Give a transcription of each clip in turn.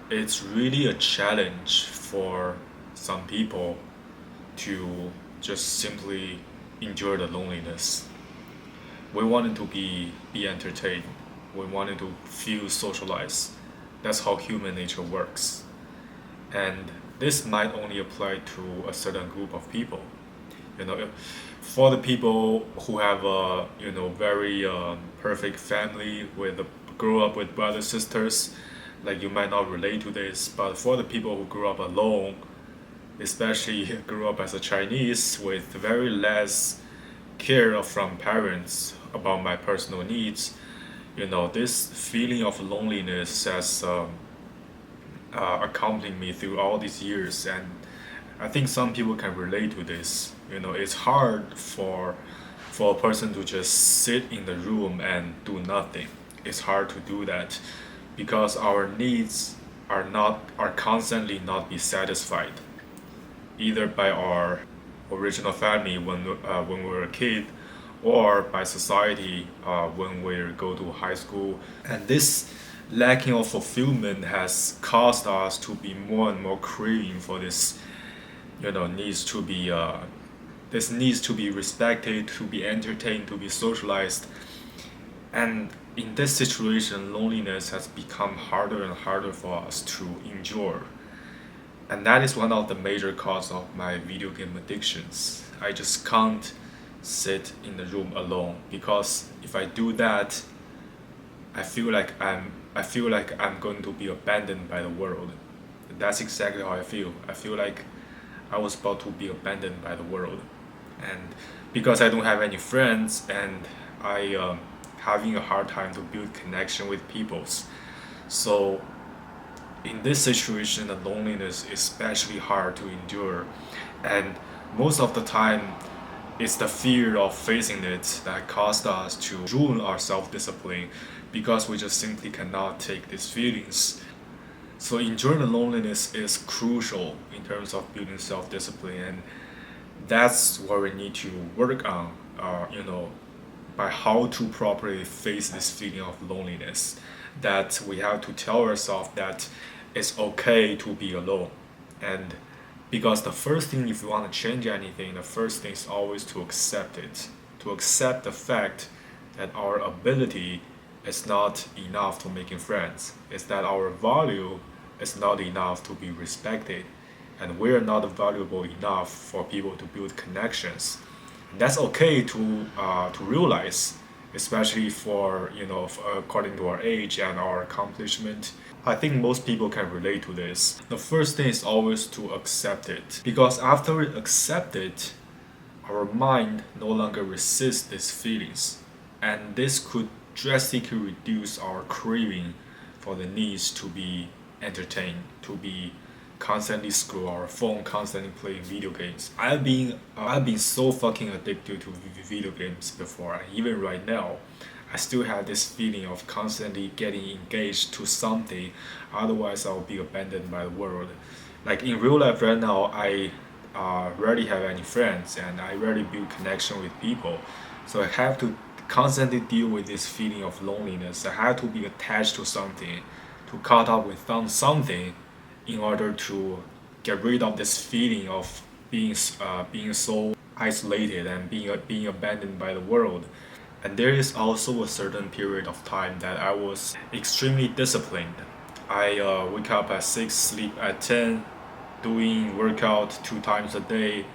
it's really a challenge for some people to just simply endure the loneliness. We wanted to be entertained. We wanted to feel socialized. That's how human nature works. And this might only apply to a certain group of people. You know, for the people who have a very perfect family with grew up with brothers sisters, like you might not relate to this. But for the people who grew up alone, especially grew up as a Chinese with very less care from parents about my personal needs, this feeling of loneliness has accompanied me through all these years, and I think some people can relate to this. It's hard for a person to just sit in the room and do nothing. It's hard to do that because our needs are constantly not be satisfied either by our original family when we were a kid, or by society when we go to high school. And this lacking of fulfillment has caused us to be more and more craving for this, needs to be this needs to be respected, to be entertained, to be socialized. And in this situation, loneliness has become harder and harder for us to endure. And that is one of the major causes of my video game addictions. I just can't sit in the room alone because if I do that, I feel like I'm going to be abandoned by the world. That's exactly how I feel. I feel like I was about to be abandoned by the world, and because I don't have any friends, and I having a hard time to build connection with peoples. So in this situation, the loneliness is especially hard to endure, and most of the time, it's the fear of facing it that caused us to ruin our self-discipline because we just simply cannot take these feelings. So enduring the loneliness is crucial in terms of building self-discipline, and that's what we need to work on. By how to properly face this feeling of loneliness. That we have to tell ourselves that it's okay to be alone, and because the first thing, if you want to change anything, the first thing is always to accept it, to accept the fact that our ability is not enough to making friends, is that our value is not enough to be respected, and we're not valuable enough for people to build connections. And that's okay to realize, especially for according to our age and our accomplishment. I think most people can relate to this. The first thing is always to accept it, because after we accept it, our mind no longer resists these feelings, and this could drastically reduce our craving for the needs to be entertained, to be constantly scroll our phone, constantly playing video games. I've been so fucking addicted to video games before, and even right now, I still have this feeling of constantly getting engaged to something, otherwise I'll be abandoned by the world. Like in real life right now, I rarely have any friends and I rarely build connection with people. So I have to constantly deal with this feeling of loneliness. I have to be attached to something, to caught up with something in order to get rid of this feeling of being so isolated and being abandoned by the world. And there is also a certain period of time that I was extremely disciplined. I wake up at 6, sleep at 10, doing workout 2 times a day.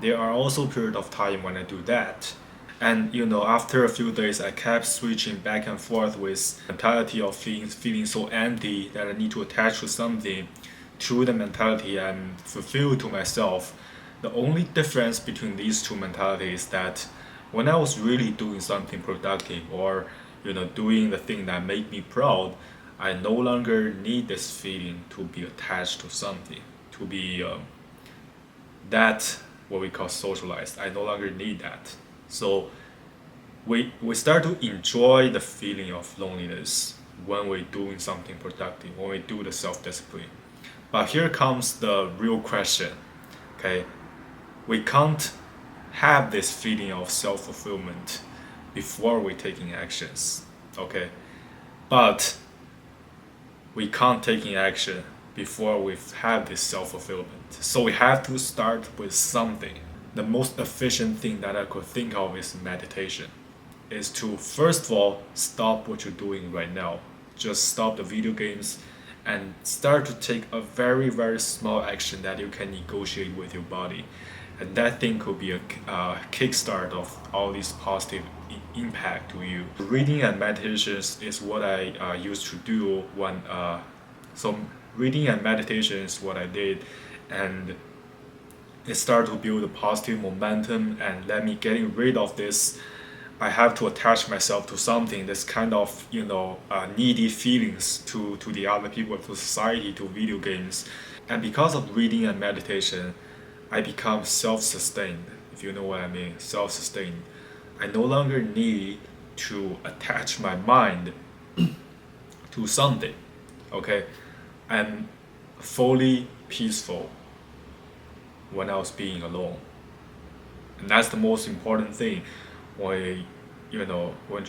There are also periods of time when I do that. And after a few days, I kept switching back and forth with mentality of feeling so empty that I need to attach to something. Through the mentality, I'm fulfilled to myself. The only difference between these two mentalities is that when I was really doing something productive, or doing the thing that made me proud, I no longer need this feeling to be attached to something, to be that what we call socialized. I no longer need that. So we start to enjoy the feeling of loneliness when we're doing something productive, when we do the self-discipline. But here comes the real question. Okay, we can't have this feeling of self-fulfillment before we're taking actions. Okay, but we can't taking action before we've had this self-fulfillment. So we have to start with something. The most efficient thing that I could think of is meditation. Is to first of all stop what you're doing right now. Just stop the video games and start to take a very, very small action that you can negotiate with your body. And that thing could be a kickstart of all these positive impact to you. Reading and meditations is what I used to do when so reading and meditation is what I did, and it started to build a positive momentum and let me getting rid of this. I have to attach myself to something. This kind of needy feelings to the other people, to society, to video games, and because of reading and meditation, I become self-sustained. If you know what I mean, self-sustained. I no longer need to attach my mind to something. Okay, I'm fully peaceful when I was being alone, and that's the most important thing. When when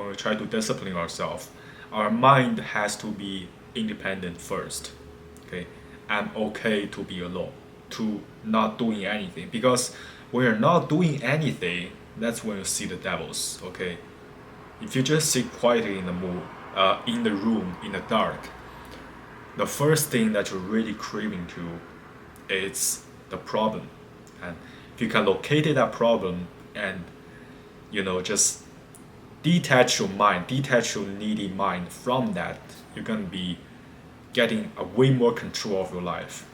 we try to discipline ourselves, our mind has to be independent first. Okay, I'm okay to be alone, to not doing anything, because when you're not doing anything, that's when you see the devils. Okay, if you just sit quietly in the room, in the dark, the first thing that you're really craving to is the problem. And if you can locate that problem and just detach your needy mind from that, you're gonna be getting a way more control of your life,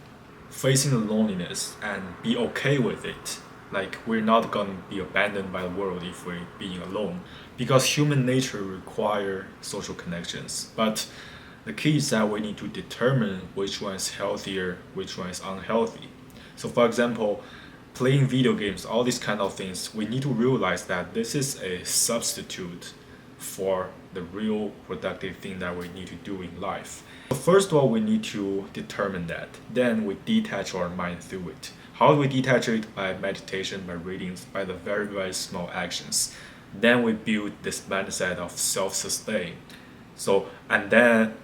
facing the loneliness and be okay with it. Like, we're not gonna be abandoned by the world if we're being alone, because human nature require social connections. But the key is that we need to determine which one is healthier, which one is unhealthy. So for example, playing video games, all these kind of things, we need to realize that this is a substitute for the real productive thing that we need to do in life. So first of all, we need to determine that. Then we detach our mind through it. How do we detach it? By meditation, by readings, by the very, very small actions. Then we build this mindset of self-sustain. So, and then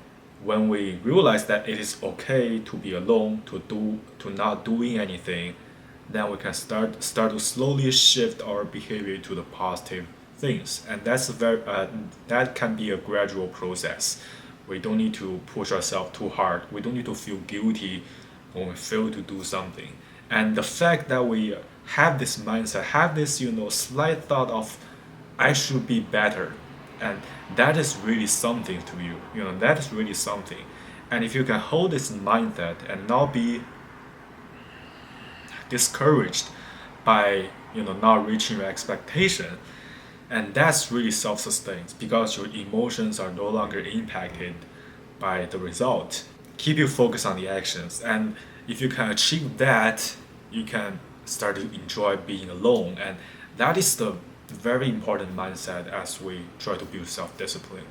when we realize that it is okay to be alone, to not doing anything, then we can start to slowly shift our behavior to the positive things, and that can be a gradual process. We don't need to push ourselves too hard. We don't need to feel guilty when we fail to do something. And the fact that we have this mindset, have this slight thought of I should be better, and that is really something to you. That is really something. And if you can hold this mindset and not be discouraged by not reaching your expectation, and that's really self-sustained, because your emotions are no longer impacted by the result. Keep you focused on the actions, and if you can achieve that, you can start to enjoy being alone, and that is the very important mindset as we try to build self-discipline.